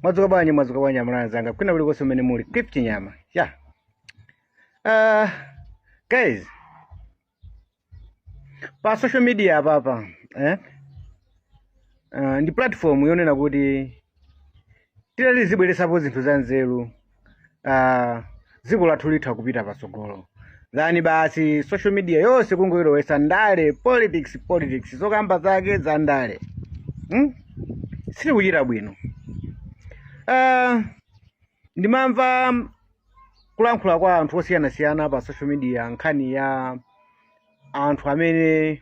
Mwazuka bwanyi mwananzanga kwina buli kose umene muli Cliff Chinyama. Yeah. Guys. Pa social media hapa ndi platform yonena kuti tilizibweresapo zinthu za nzeru. Dziko lathu litha kupita pasogolo. Dhani basi social media yonse kungoyilowesa ndale politics zokamba zake za ndale. Sili kuyira bwino. Ndimamva kulankhula kwa anthu osiyana pa social media nkhani ya anthu amene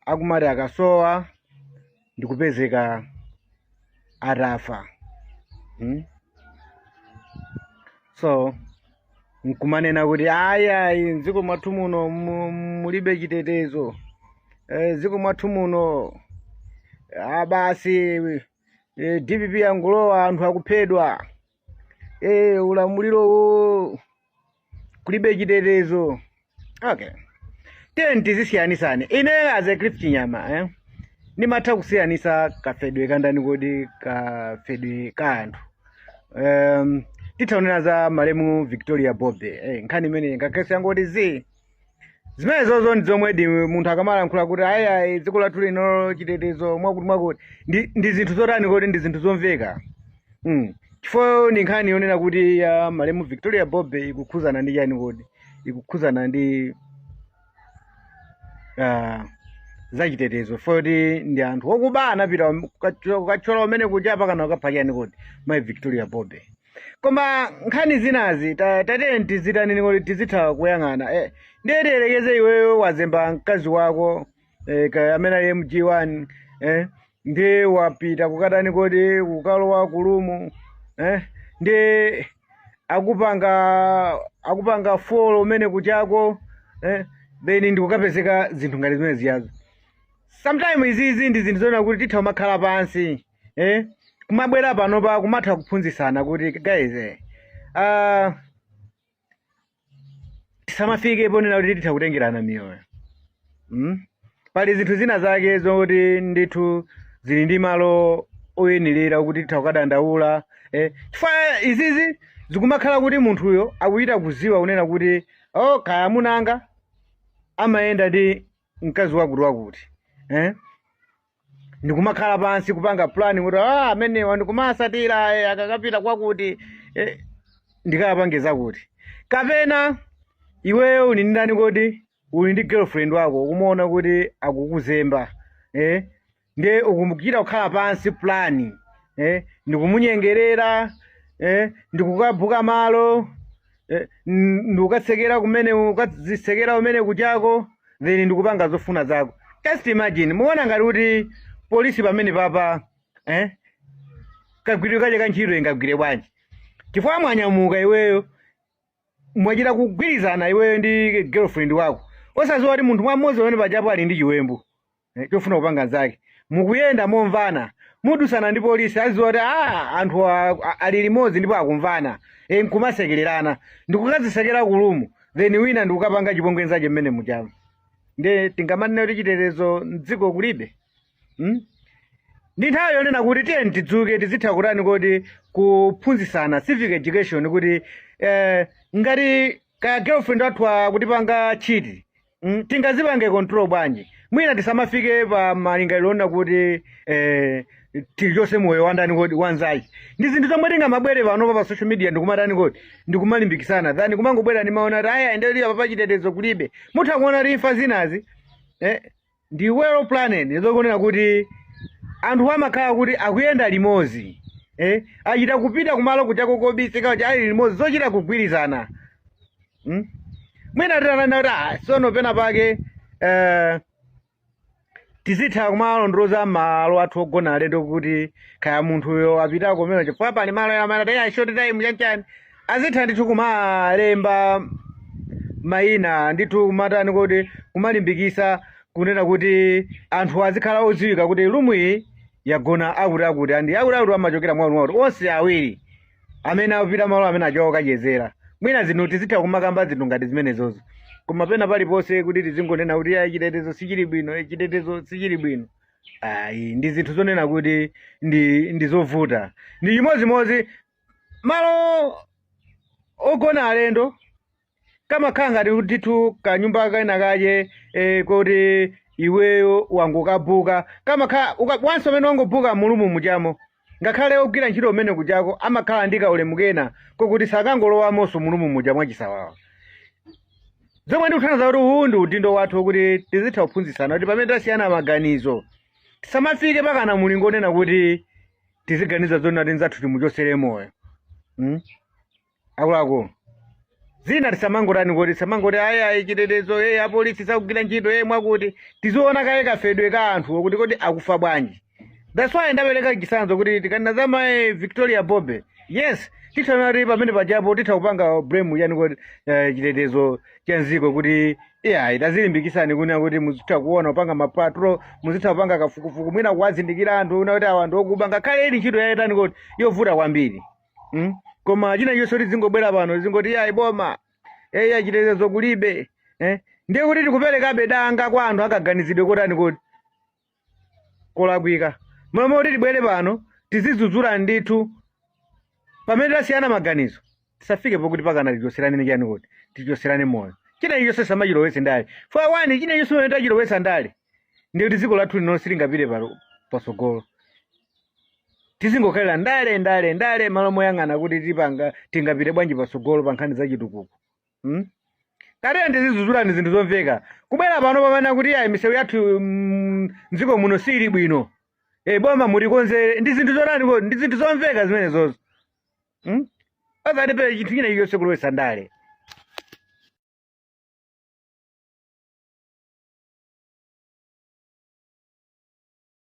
akumati akasowa ndikupezeka atafa. So nkumanena kuti ayayi mdziko mwathu muno mulibe chitetezo. Dziko mwathu muno basi DPP yangulowa anthu akuphedwa. Ulamuliro kulibe chitetezo. Okay. Tenti zisiyanisane. Ine as a Cliff Chinyama nimatha kusiyanisa kafedwe kandani kodi kafedwe ka anthu. Titaonera za malemu Victoria Bobe. Nkhani imene ngakesi yangoti zimene zozo ndi zomwe munthu akamalankhula kuti ayayi dziko lathu lino chitetezo mwakuti ndi zinthu zotani kodi ndi zinthu zomveka. Chifukwa ni nkhani yonena kuti ya malemu Victoria Bobe ikukhuzana ndi chani kodi? Ikukhuzana ndi za chitetezo. Foti ndi anthu okuba anapita kukachola umene kuchapa kana ukapha chani kodi mai Victoria Bobe. Koma nkhani zinazi tatene tizitani kodi tizitha kuyang'ana. Ndiyelekeze iweyo wazemba mkazi wako amene ali MG1 ndi wapita kukatani kodi kukalowa kulumu ndi akupanga folo umene kuchako then ndikukapezeka zinthu ngati zimene ziyazo. Sometimes izi ndi zinthu zona kuti titha kumakhala pansi kumabwera panopa kumatha kuphunzitsana kuti guys tisamafike ponena kuti titha kutengerana miyoyo. Pali zinthu zina zake zoti ndithu zili ndi malo oyenera kuti titha kukadandaula. Chifukwa izizi zikumakhala kuti munthuyo akuyita kuziwa kunena kuti kaya munanga amayenda ndi mkazi wakuti. Ndikumakhala pansi kupanga plan kuti amenewa ndikumasatira akakapita kwakuti ndikapangeza kuti. Kapena iweyo uli ndani kodi uli ndi girlfriend wako ukumuona kuti akukuzemba. Ndi ukumukira kukhala pansi plan. Ndikumunyengerera ndikukabuka malo ndikukatsekera kumene ukazisekera umene kuchako then ndikupanga zofuna zako. Just imagine muona ngati kuti polisi pamene papa kagwiriro kache kantchito ingagwire bwanji. Chifukwa mwanyamuka iweyo mwachita kugwirizana iweyo ndi girlfriend wako osaziwa kuti munthu mmodzi wamene pachapo ali ndi chiwembu chofuna kupanga zake. Mukuyenda momvana mudusana ndi polisi aziwa kuti anthu ali limodzi ndipo akumvana nkumasekererana ndikukazisekera kulumu then wina ndikukapanga chipongwe chake mmene muchamo. Nde tingamanena kuti chitetezo mdziko kulibe. Ndi nthawi yonena kuti tiyeni tidzuke tizitha kutani kodi kuphunzitsana civic education kuti ngati ka girlfriend wathu akutipanga chiti tingazipange control bwanji. Mwina tisamafike pa malingaliro ona kuti tilichose moyo wandani kodi wanzake. Ndi zinthu zomwe tingamabwere panopa pa social media ndikumatani kodi ndikumalimbikisana then kumangobwera ndi maona kuti endeli apa chitetezo kulibe. Mutha kuona kuti imfa zinazi ndi well planned zokonena kuti anthu amakhala kuti akuyenda limodzi. Achita kupita kumalo kuchako kobisika kuti ali limodzi zochita kugwirizana. Mwina titanena kuti sono pena pake tizitha kumalondoloza malo athu ogona alendo kuti kaya munthuyo apitako kumene chifukwa pali malo amene short time chanchani azitha ndithu kumalemba mayina ndithu kumatani kuti kumalimbikisa kunena kuti anthu azikhala odziwika kuti lumu iyi yagona akuti andi akuti amachokera mwalumaluti onse awiri amene apita malo amene achoka kachezera. Mwina zinthu tizitha kumakamba zinthu ngati zimenezozo. Koma pena paliponse kuti tizingonena kuti chitetezo sichili bwino chitetezo sichili bwino ayi ndi zinthu zonena kuti ndi zovuta. Ndi chimodzimodzi malo ogona alendo kamakhala ngati kutitu kanyumba kaina kaje kuti iweyo wangokabuka kamakhala wanso amene wangobuka mulumu mujamo ngakhale ogwira ntchito umene kujako amakhala ndi kaulemu kena kokuti sakangolowamonso mulumu muja mwachisawawa. Zomwe ndikuthandiza kuti uwu ndi udindo wathu kuti tizitha kuphunzitsana kuti pamene tasiyana maganizo tisamafike pakana mulingo onena kuti tiziganiza zona tinzathu timuchosere moyo. Akuluakulu zina tisamangotani kuti tisamangoti ayi chitetezo apolisi sakugwira ntchito mwakuti tiziona kaye kafedwe ka anthu okuti kodi akufa bwanji. That's why ndapereka chisanzo kuti tikanena za mai Victoria Bobe, yes tithaona kuti pamene pajapo titha kupanga blame yani kuti chitetezo cha nziko kuti tazilimbikisani kunena kuti muzitha kuona kupanga mapatro, muzitha kupanga kafukufuku mwina kuwazindikira anthu una kuti awa ndi okuba ngakhale ili ntchito yayitani kuti yovuta kwambiri. Koma china chonse kuti zingobwera pano zingoti boma chitetezo kulibe. Ndiye kuti tikuperekabe danga kwa anthu akaganizidwe kotani kuti kolakwika. Mama kuti tibwere pano tizizudzula ndithu pamene tasiyana maganizo tisafike pokuti pakana tichoserane chani kuti tichoserane moyo. China chonse samachilowetse ndale for one china chonse pamene tachilowetsa ndale ndiye kuti dziko lathu lino silingapite pasogolo. Tizingokhalira ndale malo moyang'ana kuti tingapite bwanji pasogolo pa nkhani za chitukuko. Kale tizizudzulani zinthu zomveka kubwera pano pamene kuti misewu yathu mdziko muno sili bwino. Boma mutikonzere ndi zinthu zonani ndi zinthu zomveka zimenezozo. Azati pe chinthu china chonse kulowetsa ndale.